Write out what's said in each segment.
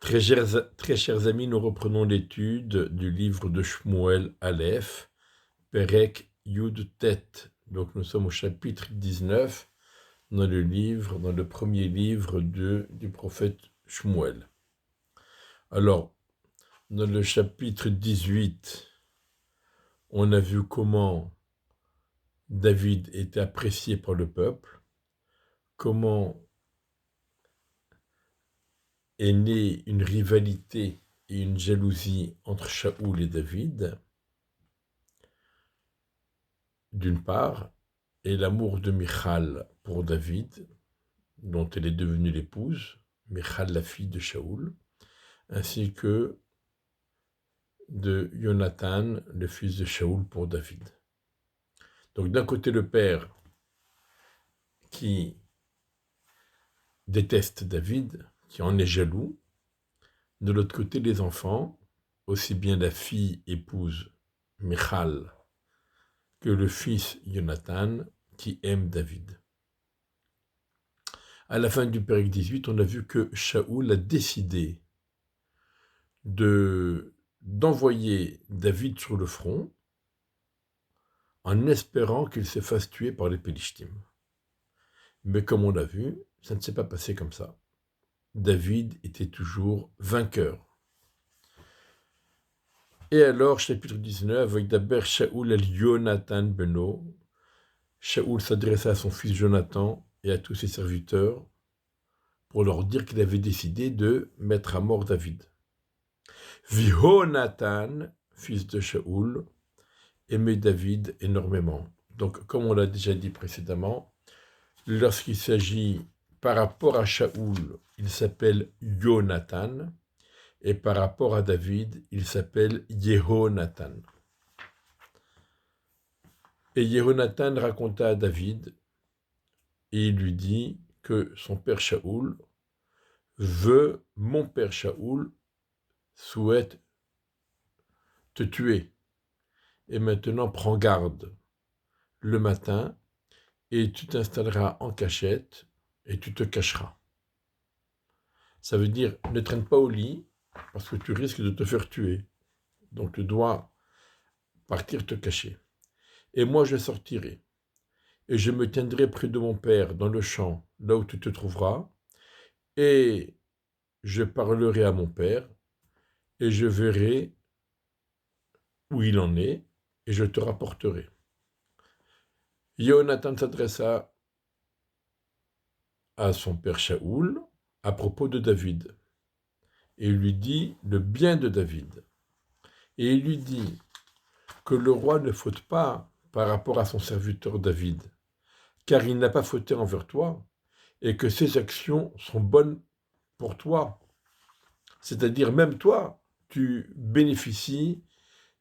Très chers amis, nous reprenons l'étude du livre de Shmuel Aleph, Perek Yud Tet. Donc nous sommes au chapitre 19 dans le premier livre du prophète Shmuel. Alors, dans le chapitre 18, on a vu comment David était apprécié par le peuple, comment est née une rivalité et une jalousie entre Shaoul et David, d'une part, et l'amour de Michal pour David, dont elle est devenue l'épouse, Michal la fille de Shaoul, ainsi que de Jonathan, le fils de Shaoul pour David. Donc d'un côté le père qui déteste David, qui en est jaloux, de l'autre côté les enfants, aussi bien la fille épouse Michal que le fils Jonathan, qui aime David. À la fin du Pérec 18, on a vu que Shaoul a décidé d'envoyer David sur le front en espérant qu'il se fasse tuer par les Pélishtim. Mais comme on l'a vu, ça ne s'est pas passé comme ça. David était toujours vainqueur. Et alors, chapitre 19, avec d'abord Shaoul el Jonathan Beno, Shaoul s'adressa à son fils Jonathan et à tous ses serviteurs pour leur dire qu'il avait décidé de mettre à mort David. Jonathan, fils de Shaoul, aimait David énormément. Donc, comme on l'a déjà dit précédemment, lorsqu'il s'agit par rapport à Shaoul, il s'appelle Jonathan, et par rapport à David, il s'appelle Yehonathan. Et Yehonathan raconta à David, et il lui dit que son père Shaoul mon père Shaoul souhaite te tuer. Et maintenant, prends garde. Le matin, et tu t'installeras en cachette et tu te cacheras. Ça veut dire, ne traîne pas au lit parce que tu risques de te faire tuer. Donc tu dois partir te cacher. Et moi je sortirai et je me tiendrai près de mon père dans le champ, là où tu te trouveras, et je parlerai à mon père et je verrai où il en est et je te rapporterai. Jonathan s'adressa à son père Shaoul à propos de David. Et il lui dit le bien de David. Et il lui dit que le roi ne faute pas par rapport à son serviteur David, car il n'a pas fauté envers toi, et que ses actions sont bonnes pour toi. C'est-à-dire, même toi, tu bénéficies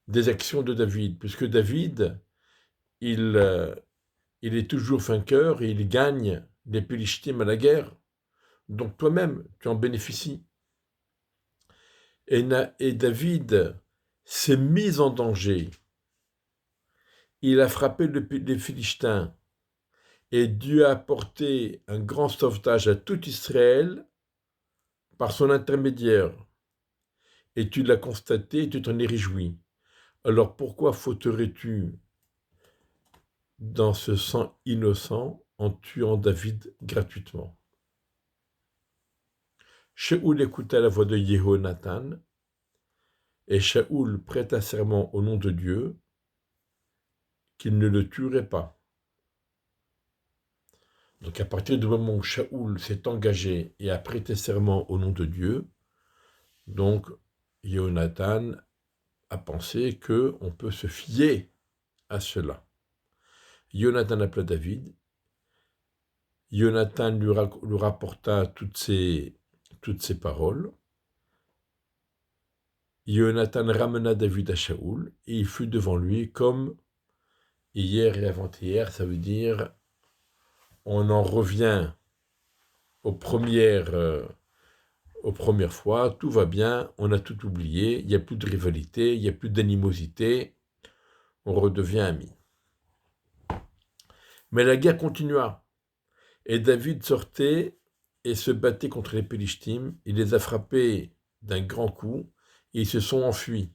des actions de David, puisque David, il est toujours vainqueur et il gagne les Pélishtim à la guerre. Donc toi-même, tu en bénéficies. Et David s'est mis en danger. Il a frappé les Philistins et Dieu a apporté un grand sauvetage à tout Israël par son intermédiaire. Et tu l'as constaté et tu t'en es réjoui. Alors pourquoi fauterais-tu dans ce sang innocent en tuant David gratuitement? Shaoul écouta la voix de Yehonathan et Shaoul prêta serment au nom de Dieu qu'il ne le tuerait pas. Donc à partir du moment où Shaoul s'est engagé et a prêté serment au nom de Dieu, donc Jonathan a pensé qu'on peut se fier à cela. Jonathan appela David. Jonathan lui rapporta toutes ces paroles. Jonathan ramena David à Shaoul et il fut devant lui comme hier et avant-hier. Ça veut dire on en revient aux premières fois, tout va bien, on a tout oublié, il n'y a plus de rivalité, il n'y a plus d'animosité, on redevient amis. Mais la guerre continua, et David sortait et se battait contre les Pélishtim, il les a frappés d'un grand coup et ils se sont enfuis.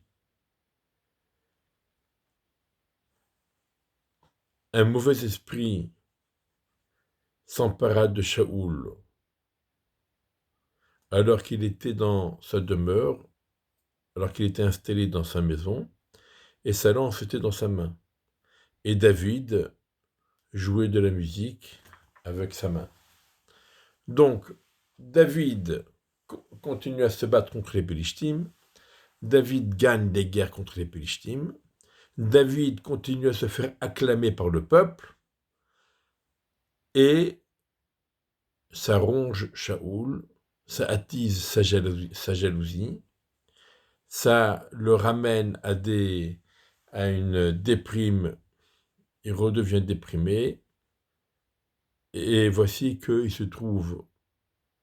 Un mauvais esprit s'empara de Shaoul alors qu'il était dans sa demeure, alors qu'il était installé dans sa maison, et sa lance était dans sa main. Et David jouait de la musique avec sa main. Donc, David continue à se battre contre les Pélishtim. David gagne des guerres contre les Pélishtim. David continue à se faire acclamer par le peuple. Et ça ronge Shaoul, ça attise sa jalousie, ça le ramène à une déprime, il redevient déprimé, et voici qu'il se trouve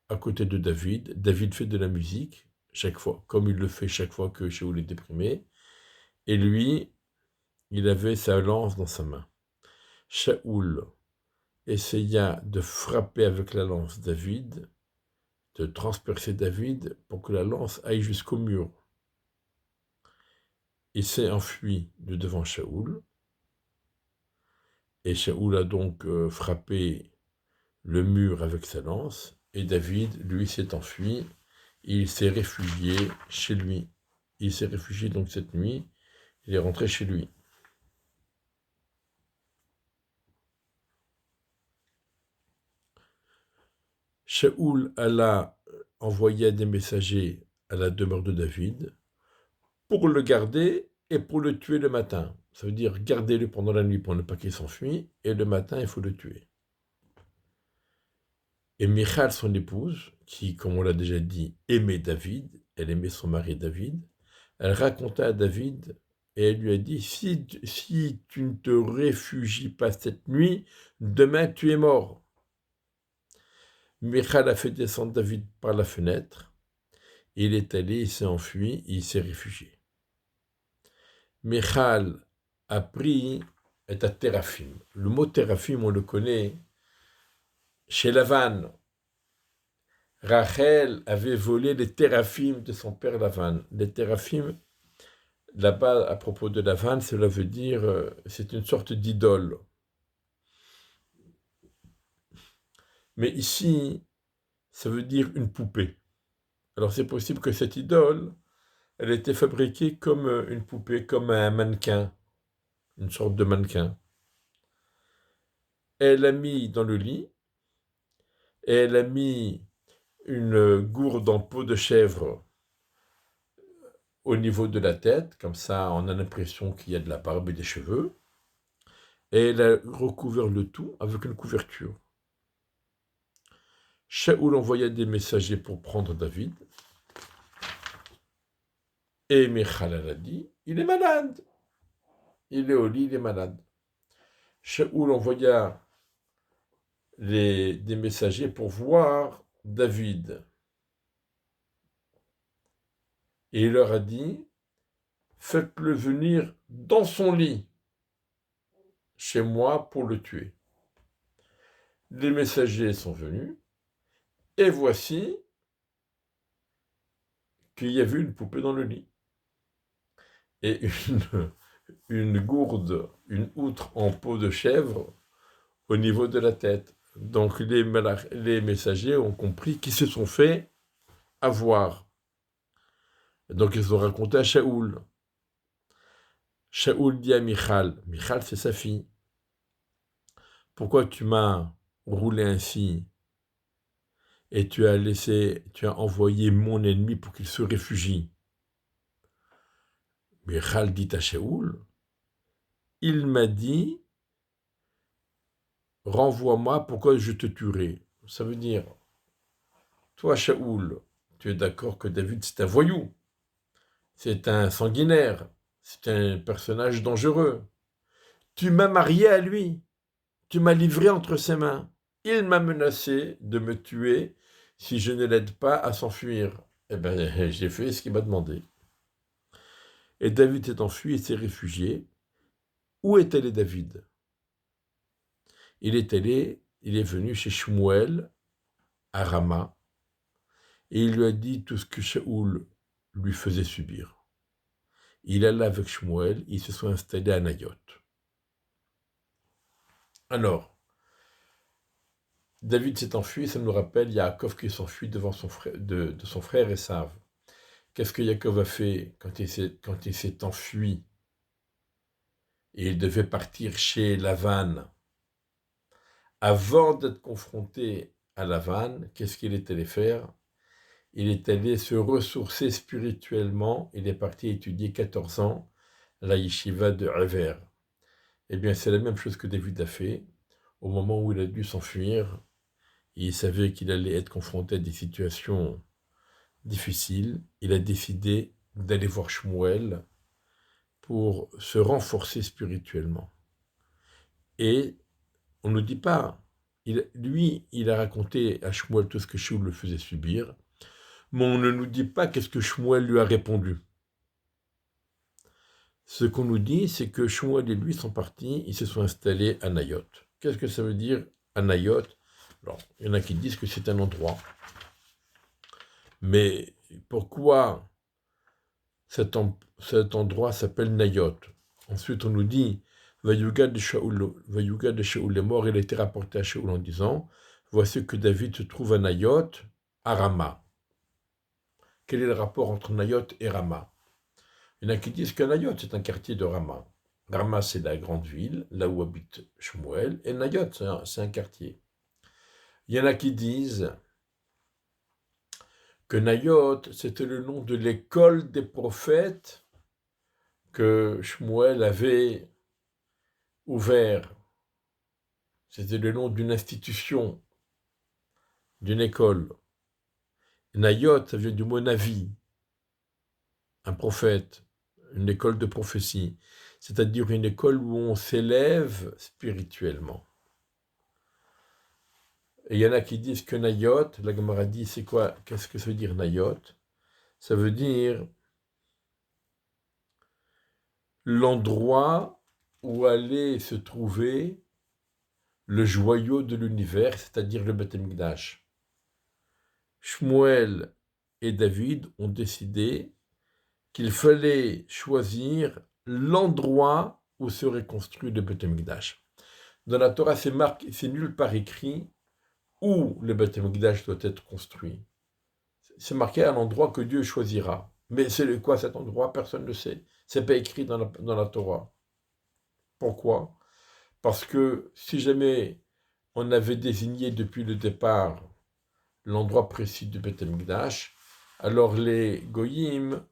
à côté de David. David fait de la musique chaque fois, comme il le fait chaque fois que Shaoul est déprimé, et lui, il avait sa lance dans sa main. Shaoul essaya de frapper avec la lance David, de transpercer David pour que la lance aille jusqu'au mur. Il s'est enfui de devant Shaoul, et Shaoul a donc frappé le mur avec sa lance, et David, lui, s'est enfui, et il s'est réfugié chez lui. Il s'est réfugié donc cette nuit, il est rentré chez lui. Shaoul alla envoyer des messagers à la demeure de David pour le garder et pour le tuer le matin. Ça veut dire gardez-le pendant la nuit pour ne pas qu'il s'enfuit, et le matin, il faut le tuer. Et Michal, son épouse, qui, comme on l'a déjà dit, aimait David, elle aimait son mari David, elle raconta à David et elle lui a dit, si tu ne te réfugies pas cette nuit, demain tu es mort. Michal a fait descendre David par la fenêtre, il est allé, il s'est enfui, il s'est réfugié. Michal a pris, est à Téraphim. Le mot Téraphim, on le connaît chez Lavan. Rachel avait volé les téraphim de son père Lavan. Les téraphim, là-bas, à propos de Lavan, cela veut dire, c'est une sorte d'idole. Mais ici, ça veut dire une poupée. Alors c'est possible que cette idole, elle ait été fabriquée comme une poupée, comme un mannequin, une sorte de mannequin. Elle l'a mis dans le lit, et elle a mis une gourde en peau de chèvre au niveau de la tête, comme ça on a l'impression qu'il y a de la barbe et des cheveux, et elle a recouvert le tout avec une couverture. Shaoul envoya des messagers pour prendre David, et Michal a dit, il est malade, il est au lit, il est malade. Shaoul envoya des messagers pour voir David, et il leur a dit, faites-le venir dans son lit, chez moi, pour le tuer. Les messagers sont venus, et voici qu'il y avait une poupée dans le lit. Et une gourde, une outre en peau de chèvre au niveau de la tête. Donc les messagers ont compris qu'ils se sont fait avoir. Donc ils ont raconté à Shaoul. Shaoul dit à Michal, Michal c'est sa fille, pourquoi tu m'as roulé ainsi et tu as envoyé mon ennemi pour qu'il se réfugie. Michal dit à Shaoul, il m'a dit, renvoie-moi, pourquoi je te tuerai. Ça veut dire, toi Shaoul, tu es d'accord que David c'est un voyou, c'est un sanguinaire, c'est un personnage dangereux. Tu m'as marié à lui, tu m'as livré entre ses mains. Il m'a menacé de me tuer si je ne l'aide pas à s'enfuir. Eh bien, j'ai fait ce qu'il m'a demandé. Et David s'est enfui et s'est réfugié. Où est allé David? Il est venu chez Shmuel, à Rama, et il lui a dit tout ce que Shaoul lui faisait subir. Il alla avec Shmuel, ils se sont installés à Nayot. Alors, David s'est enfui, ça nous rappelle Yaakov qui s'enfuit devant son frère, de son frère Esav. Qu'est-ce que Yaakov a fait quand il s'est enfui et il devait partir chez Lavan? Avant d'être confronté à Lavan, qu'est-ce qu'il est allé faire? Il est allé se ressourcer spirituellement. Il est parti étudier 14 ans à la yeshiva de Hever. Eh bien, c'est la même chose que David a fait. Au moment où il a dû s'enfuir, il savait qu'il allait être confronté à des situations difficiles. Il a décidé d'aller voir Shmuel pour se renforcer spirituellement. Et on ne nous dit pas, il a raconté à Shmuel tout ce que Shmuel le faisait subir, mais on ne nous dit pas qu'est-ce que Shmuel lui a répondu. Ce qu'on nous dit, c'est que Shmuel et lui sont partis, ils se sont installés à Nayot. Qu'est-ce que ça veut dire à Nayot? Alors, il y en a qui disent que c'est un endroit. Mais pourquoi cet endroit s'appelle Nayot? Ensuite, on nous dit Vayuga de Shaoul est mort, il a été rapporté à Shaoul en disant voici que David se trouve à Nayot, à Rama. Quel est le rapport entre Nayot et Rama? Il y en a qui disent que Nayot, c'est un quartier de Rama. Rama, c'est la grande ville, là où habite Shmuel, et Nayot, c'est un quartier. Il y en a qui disent que Nayot, c'était le nom de l'école des prophètes que Shmuel avait ouvert. C'était le nom d'une institution, d'une école. Nayot, ça vient du mot Navi, un prophète, une école de prophétie, c'est-à-dire une école où on s'élève spirituellement. Et il y en a qui disent que Nayot, la Gemara dit, c'est quoi? Qu'est-ce que ça veut dire Nayot? Ça veut dire l'endroit où allait se trouver le joyau de l'univers, c'est-à-dire le Beth Amikdash. Shmuel et David ont décidé qu'il fallait choisir l'endroit où serait construit le Beth Amikdash. Dans la Torah, c'est nulle part écrit où le Beth Amikdash doit être construit. C'est marqué à l'endroit que Dieu choisira. Mais c'est quoi cet endroit? Personne ne le sait. C'est pas écrit dans la Torah. Pourquoi? Parce que si jamais on avait désigné depuis le départ l'endroit précis du Beth Amikdash, alors les Goyim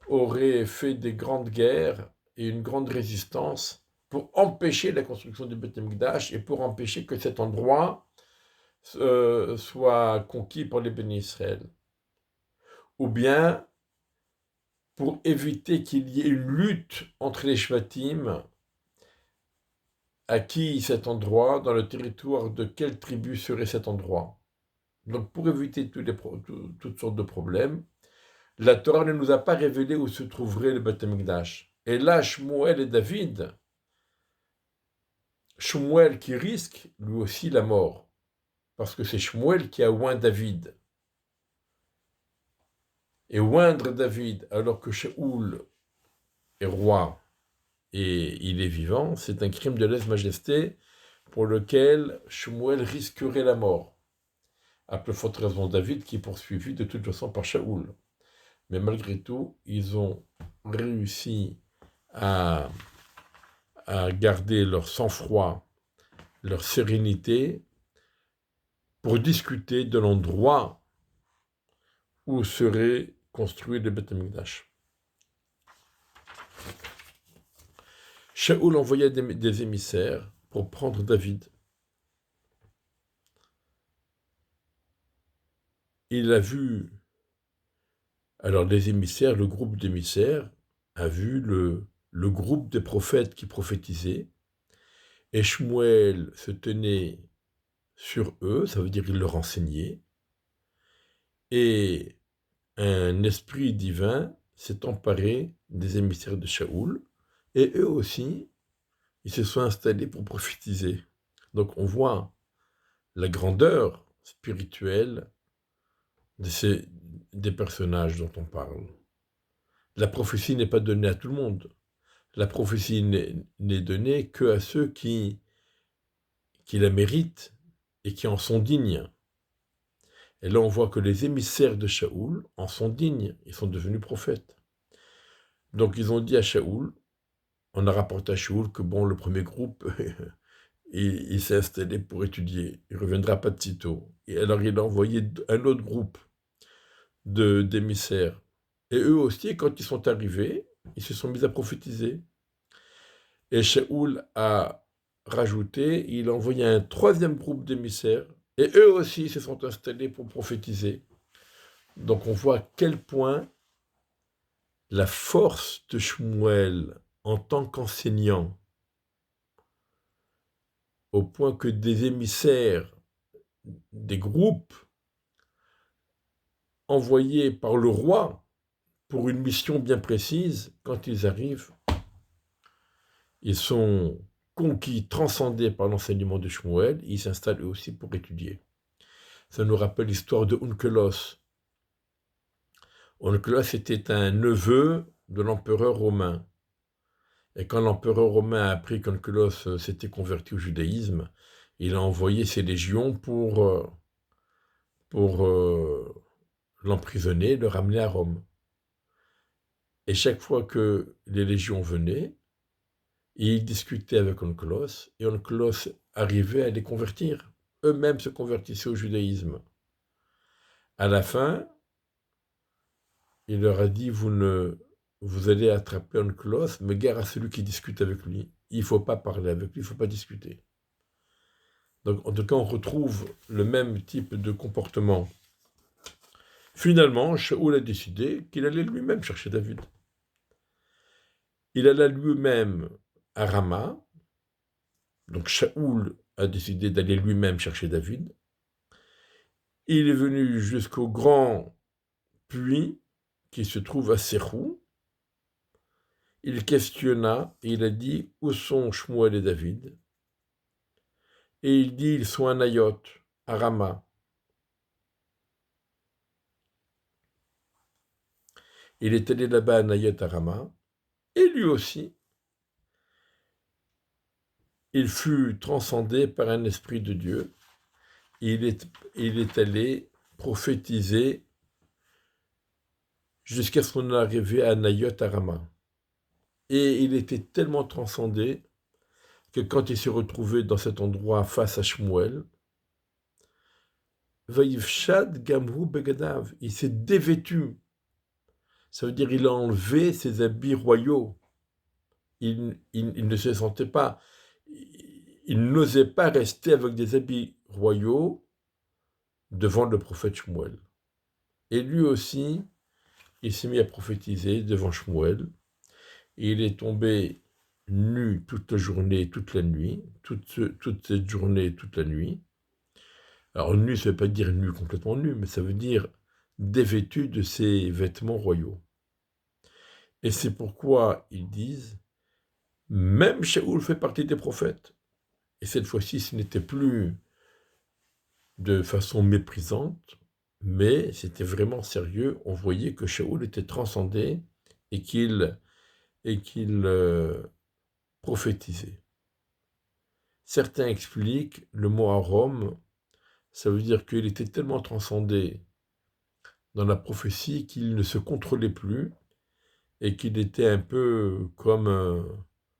auraient fait des grandes guerres et une grande résistance pour empêcher la construction du Beth Amikdash et pour empêcher que cet endroit soit conquis par les bénis Israël. Ou bien pour éviter qu'il y ait une lutte entre les Shvatim, à qui cet endroit, dans le territoire de quelle tribu serait cet endroit. Donc pour éviter toutes sortes de problèmes, la Torah ne nous a pas révélé où se trouverait le Beth Amikdash. Et là, Shmuel et David, Shmuel qui risque lui aussi la mort, parce que c'est Shmuel qui a oint David. Et oindre David alors que Shaoul est roi et il est vivant, c'est un crime de lèse-majesté pour lequel Shmuel risquerait la mort. À plus forte raison David qui est poursuivi de toute façon par Shaoul. Mais malgré tout, ils ont réussi à garder leur sang-froid, leur sérénité, pour discuter de l'endroit où serait construit le Beth Amikdash. Shaoul envoya des émissaires pour prendre David. Il a vu, alors les émissaires, le groupe d'émissaires, a vu le groupe des prophètes qui prophétisaient, et Shmuel se tenait sur eux, ça veut dire qu'il leur enseignait, et un esprit divin s'est emparé des émissaires de Shaoul, et eux aussi, ils se sont installés pour prophétiser. Donc on voit la grandeur spirituelle des personnages dont on parle. La prophétie n'est pas donnée à tout le monde. La prophétie n'est donnée qu'à ceux qui la méritent et qui en sont dignes. Et là, on voit que les émissaires de Shaoul en sont dignes, ils sont devenus prophètes. Donc, ils ont dit à Shaoul, on a rapporté à Shaoul que bon, le premier groupe, il s'est installé pour étudier, il ne reviendra pas de sitôt. Et alors, il a envoyé un autre groupe d'émissaires. Et eux aussi, quand ils sont arrivés, ils se sont mis à prophétiser. Et Shaoul a rajouté, il a envoyé un troisième groupe d'émissaires, et eux aussi se sont installés pour prophétiser. Donc on voit à quel point la force de Shmuel en tant qu'enseignant, au point que des émissaires, des groupes envoyés par le roi pour une mission bien précise, quand ils arrivent, ils sont conquis, transcendés par l'enseignement de Shmuel, ils s'installent eux aussi pour étudier. Ça nous rappelle l'histoire de Onkelos. Onkelos était un neveu de l'empereur romain. Et quand l'empereur romain a appris qu'Onkelos s'était converti au judaïsme, il a envoyé ses légions pour l'emprisonner, le ramener à Rome. Et chaque fois que les légions venaient, ils discutaient avec Onkelos, et Onkelos arrivait à les convertir. Eux-mêmes se convertissaient au judaïsme. À la fin, il leur a dit, vous allez attraper Onkelos, mais gare à celui qui discute avec lui. Il ne faut pas parler avec lui, il ne faut pas discuter. Donc, en tout cas, on retrouve le même type de comportement. Finalement, Shaoul a décidé qu'il allait lui-même chercher David. Il alla lui-même à Rama. Donc, Shaoul a décidé d'aller lui-même chercher David. Il est venu jusqu'au grand puits qui se trouve à Serhou. Il questionna et il a dit « Où sont Shmuel et David ?» Et il dit « Ils sont à Nayot, à Rama. » Il est allé là-bas à Nayot, à Rama, et lui aussi, il fut transcendé par un esprit de Dieu. Il est allé prophétiser jusqu'à ce qu'on arrive à Nayot, à Rama. Et il était tellement transcendé que quand il s'est retrouvé dans cet endroit face à Shmuel, Vaïfshad Gamhu Begadav, il s'est dévêtu. Ça veut dire qu'il a enlevé ses habits royaux. Il ne se sentait pas, il n'osait pas rester avec des habits royaux devant le prophète Shmuel. Et lui aussi, il s'est mis à prophétiser devant Shmuel. Et il est tombé nu toute la journée et toute la nuit, toute cette journée et toute la nuit. Alors nu, ça ne veut pas dire nu, complètement nu, mais ça veut dire dévêtu de ses vêtements royaux. Et c'est pourquoi ils disent, même Shaoul fait partie des prophètes. Et cette fois-ci, ce n'était plus de façon méprisante, mais c'était vraiment sérieux. On voyait que Shaoul était transcendé et qu'il prophétisait. Certains expliquent le mot arôme, ça veut dire qu'il était tellement transcendé dans la prophétie qu'il ne se contrôlait plus et qu'il était un peu comme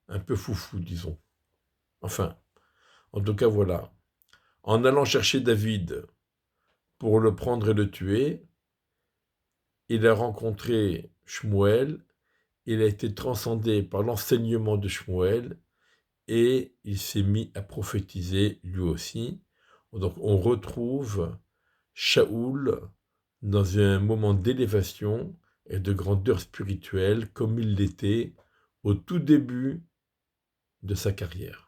un peu foufou, disons. Enfin, en tout cas, voilà. En allant chercher David pour le prendre et le tuer, il a rencontré Shmuel, il a été transcendé par l'enseignement de Shmuel et il s'est mis à prophétiser lui aussi. Donc on retrouve Shaoul dans un moment d'élévation et de grandeur spirituelle comme il l'était au tout début de sa carrière.